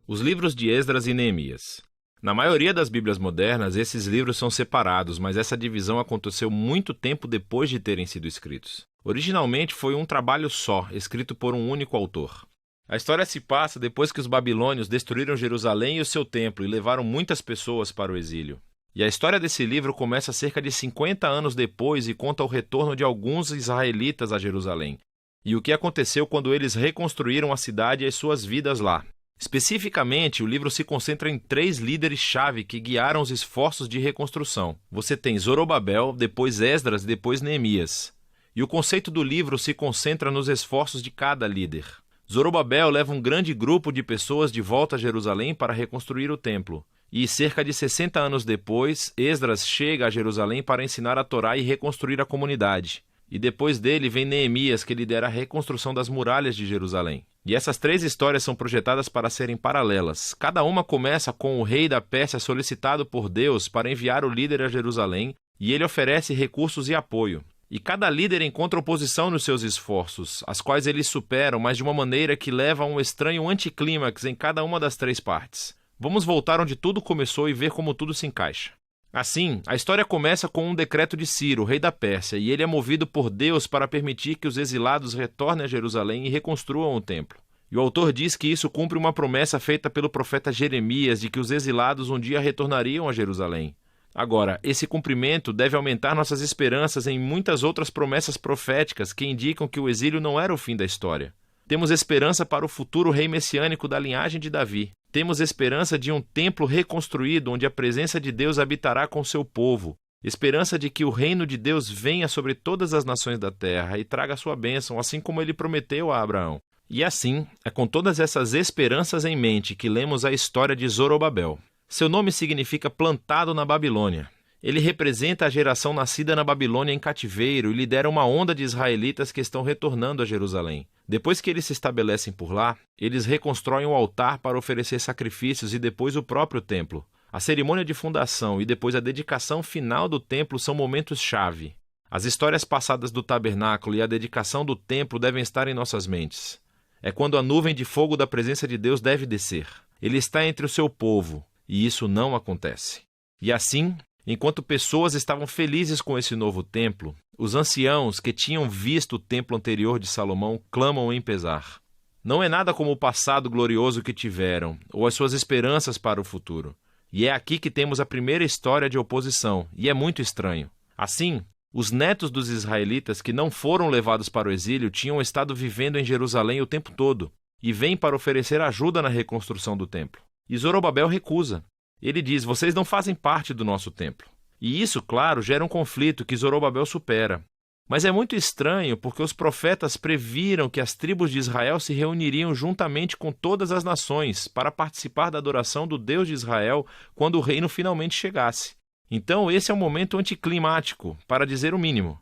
Os livros de Esdras e Neemias. Na maioria das Bíblias modernas, esses livros são separados, mas essa divisão aconteceu muito tempo depois de terem sido escritos. Originalmente foi um trabalho só, escrito por um único autor. A história se passa depois que os babilônios destruíram Jerusalém e o seu templo e levaram muitas pessoas para o exílio. E a história desse livro começa cerca de 50 anos depois e conta o retorno de alguns israelitas a Jerusalém, e o que aconteceu quando eles reconstruíram a cidade e as suas vidas lá. Especificamente, o livro se concentra em 3 líderes-chave que guiaram os esforços de reconstrução. Você tem Zorobabel, depois Esdras e depois Neemias. E o conceito do livro se concentra nos esforços de cada líder. Zorobabel leva um grande grupo de pessoas de volta a Jerusalém para reconstruir o templo. E cerca de 60 anos depois, Esdras chega a Jerusalém para ensinar a Torá e reconstruir a comunidade. E depois dele vem Neemias, que lidera a reconstrução das muralhas de Jerusalém. E essas 3 histórias são projetadas para serem paralelas. Cada uma começa com o rei da Pérsia solicitado por Deus para enviar o líder a Jerusalém, e ele oferece recursos e apoio. E cada líder encontra oposição nos seus esforços, as quais eles superam, mas de uma maneira que leva a um estranho anticlímax em cada uma das 3 partes. Vamos voltar onde tudo começou e ver como tudo se encaixa. Assim, a história começa com um decreto de Ciro, rei da Pérsia, e ele é movido por Deus para permitir que os exilados retornem a Jerusalém e reconstruam o templo. E o autor diz que isso cumpre uma promessa feita pelo profeta Jeremias de que os exilados um dia retornariam a Jerusalém. Agora, esse cumprimento deve aumentar nossas esperanças em muitas outras promessas proféticas que indicam que o exílio não era o fim da história. Temos esperança para o futuro rei messiânico da linhagem de Davi. Temos esperança de um templo reconstruído onde a presença de Deus habitará com seu povo. Esperança de que o reino de Deus venha sobre todas as nações da terra e traga sua bênção, assim como ele prometeu a Abraão. E assim, é com todas essas esperanças em mente que lemos a história de Zorobabel. Seu nome significa plantado na Babilônia. Ele representa a geração nascida na Babilônia em cativeiro e lidera uma onda de israelitas que estão retornando a Jerusalém. Depois que eles se estabelecem por lá, eles reconstroem o altar para oferecer sacrifícios e depois o próprio templo. A cerimônia de fundação e depois a dedicação final do templo são momentos-chave. As histórias passadas do tabernáculo e a dedicação do templo devem estar em nossas mentes. É quando a nuvem de fogo da presença de Deus deve descer. Ele está entre o seu povo, e isso não acontece. E assim, enquanto pessoas estavam felizes com esse novo templo, os anciãos que tinham visto o templo anterior de Salomão clamam em pesar. Não é nada como o passado glorioso que tiveram, ou as suas esperanças para o futuro. E é aqui que temos a primeira história de oposição, e é muito estranho. Assim, os netos dos israelitas que não foram levados para o exílio tinham estado vivendo em Jerusalém o tempo todo, e vêm para oferecer ajuda na reconstrução do templo. E Zorobabel recusa. Ele diz: vocês não fazem parte do nosso templo. E isso, claro, gera um conflito que Zorobabel supera. Mas é muito estranho porque os profetas previram que as tribos de Israel se reuniriam juntamente com todas as nações para participar da adoração do Deus de Israel quando o reino finalmente chegasse. Então esse é um momento anticlimático, para dizer o mínimo.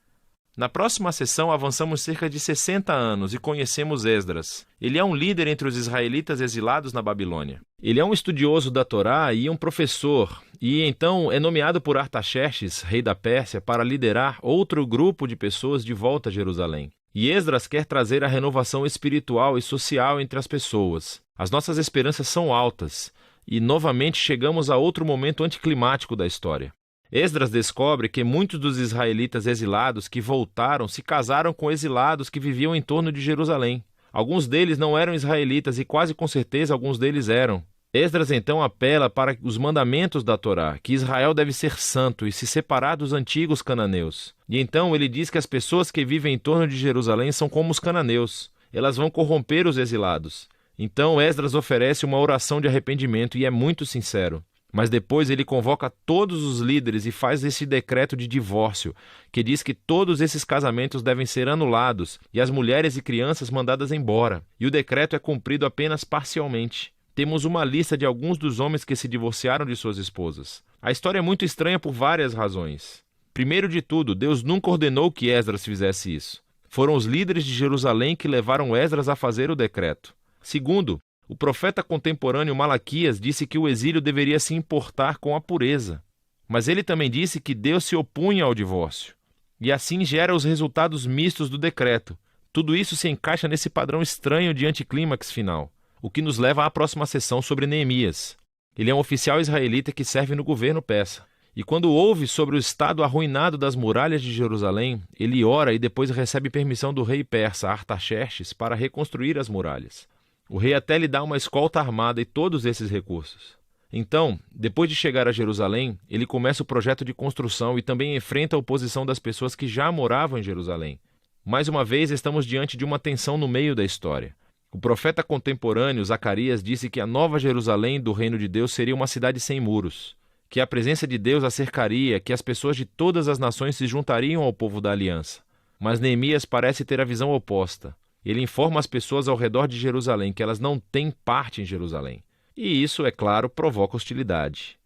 Na próxima sessão avançamos cerca de 60 anos e conhecemos Esdras. Ele é um líder entre os israelitas exilados na Babilônia. Ele é um estudioso da Torá e um professor, e então é nomeado por Artaxerxes, rei da Pérsia, para liderar outro grupo de pessoas de volta a Jerusalém. E Esdras quer trazer a renovação espiritual e social entre as pessoas. As nossas esperanças são altas, e novamente chegamos a outro momento anticlimático da história. Esdras descobre que muitos dos israelitas exilados que voltaram se casaram com exilados que viviam em torno de Jerusalém. Alguns deles não eram israelitas e quase com certeza alguns deles eram. Esdras então apela para os mandamentos da Torá, que Israel deve ser santo e se separar dos antigos cananeus. E então ele diz que as pessoas que vivem em torno de Jerusalém são como os cananeus. Elas vão corromper os exilados. Então Esdras oferece uma oração de arrependimento e é muito sincero. Mas depois ele convoca todos os líderes e faz esse decreto de divórcio, que diz que todos esses casamentos devem ser anulados e as mulheres e crianças mandadas embora. E o decreto é cumprido apenas parcialmente. Temos uma lista de alguns dos homens que se divorciaram de suas esposas. A história é muito estranha por várias razões. Primeiro de tudo, Deus nunca ordenou que Esdras fizesse isso. Foram os líderes de Jerusalém que levaram Esdras a fazer o decreto. Segundo, o profeta contemporâneo Malaquias disse que o exílio deveria se importar com a pureza. Mas ele também disse que Deus se opunha ao divórcio. E assim gera os resultados mistos do decreto. Tudo isso se encaixa nesse padrão estranho de anticlímax final. o que nos leva à próxima sessão sobre Neemias. Ele é um oficial israelita que serve no governo persa. E quando ouve sobre o estado arruinado das muralhas de Jerusalém, ele ora e depois recebe permissão do rei persa Artaxerxes para reconstruir as muralhas. O rei até lhe dá uma escolta armada e todos esses recursos. Então, depois de chegar a Jerusalém, ele começa o projeto de construção e também enfrenta a oposição das pessoas que já moravam em Jerusalém. Mais uma vez, estamos diante de uma tensão no meio da história. O profeta contemporâneo, Zacarias, disse que a nova Jerusalém do reino de Deus seria uma cidade sem muros, que a presença de Deus a cercaria, que as pessoas de todas as nações se juntariam ao povo da aliança. Mas Neemias parece ter a visão oposta. Ele informa as pessoas ao redor de Jerusalém que elas não têm parte em Jerusalém. E isso, é claro, provoca hostilidade.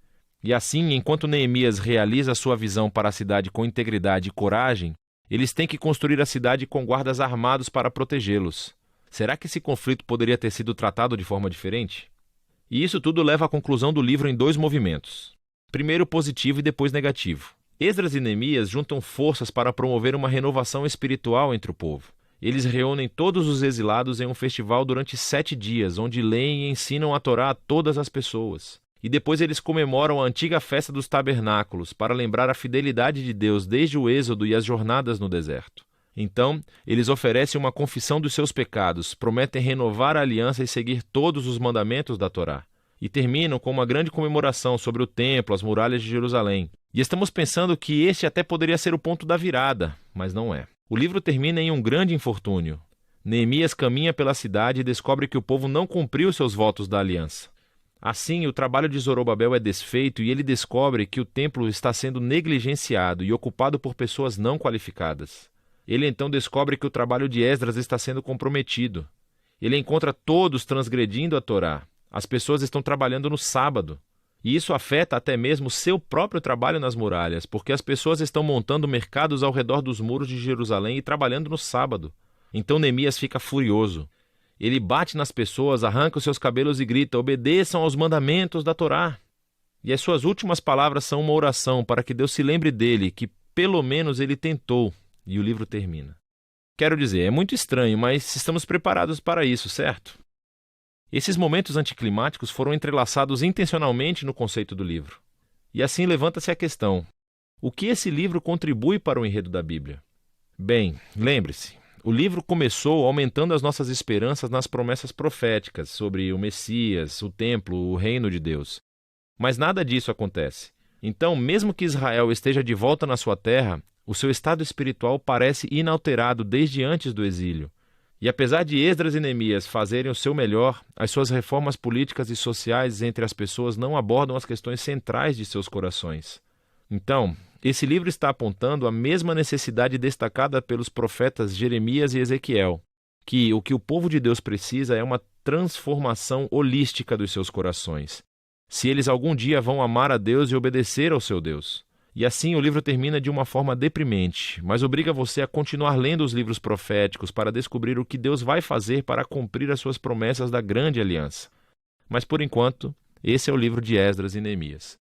E assim, enquanto Neemias realiza a sua visão para a cidade com integridade e coragem, eles têm que construir a cidade com guardas armados para protegê-los. Será que esse conflito poderia ter sido tratado de forma diferente? E isso tudo leva à conclusão do livro em 2 movimentos. Primeiro positivo e depois negativo. Esdras e Neemias juntam forças para promover uma renovação espiritual entre o povo. Eles reúnem todos os exilados em um festival durante 7 dias, onde leem e ensinam a Torá a todas as pessoas. E depois eles comemoram a antiga festa dos tabernáculos, para lembrar a fidelidade de Deus desde o êxodo e as jornadas no deserto. Então, eles oferecem uma confissão dos seus pecados, prometem renovar a aliança e seguir todos os mandamentos da Torá. E terminam com uma grande comemoração sobre o templo, as muralhas de Jerusalém. E estamos pensando que este até poderia ser o ponto da virada, mas não é. O livro termina em um grande infortúnio. Neemias caminha pela cidade e descobre que o povo não cumpriu seus votos da aliança. Assim, o trabalho de Zorobabel é desfeito e ele descobre que o templo está sendo negligenciado e ocupado por pessoas não qualificadas. Ele então descobre que o trabalho de Esdras está sendo comprometido. Ele encontra todos transgredindo a Torá. As pessoas estão trabalhando no sábado. E isso afeta até mesmo seu próprio trabalho nas muralhas, porque as pessoas estão montando mercados ao redor dos muros de Jerusalém e trabalhando no sábado. Então Neemias fica furioso. Ele bate nas pessoas, arranca os seus cabelos e grita: obedeçam aos mandamentos da Torá. E as suas últimas palavras são uma oração para que Deus se lembre dele, que pelo menos ele tentou. E o livro termina. Quero dizer, é muito estranho, mas estamos preparados para isso, certo? Esses momentos anticlimáticos foram entrelaçados intencionalmente no conceito do livro. E assim levanta-se a questão: o que esse livro contribui para o enredo da Bíblia? Bem, lembre-se, o livro começou aumentando as nossas esperanças nas promessas proféticas sobre o Messias, o templo, o reino de Deus. Mas nada disso acontece. Então, mesmo que Israel esteja de volta na sua terra, o seu estado espiritual parece inalterado desde antes do exílio. E apesar de Esdras e Neemias fazerem o seu melhor, as suas reformas políticas e sociais entre as pessoas não abordam as questões centrais de seus corações. Então, esse livro está apontando a mesma necessidade destacada pelos profetas Jeremias e Ezequiel, que o que o povo de Deus precisa é uma transformação holística dos seus corações, se eles algum dia vão amar a Deus e obedecer ao seu Deus. E assim o livro termina de uma forma deprimente, mas obriga você a continuar lendo os livros proféticos para descobrir o que Deus vai fazer para cumprir as suas promessas da grande aliança. Mas por enquanto, esse é o livro de Esdras e Neemias.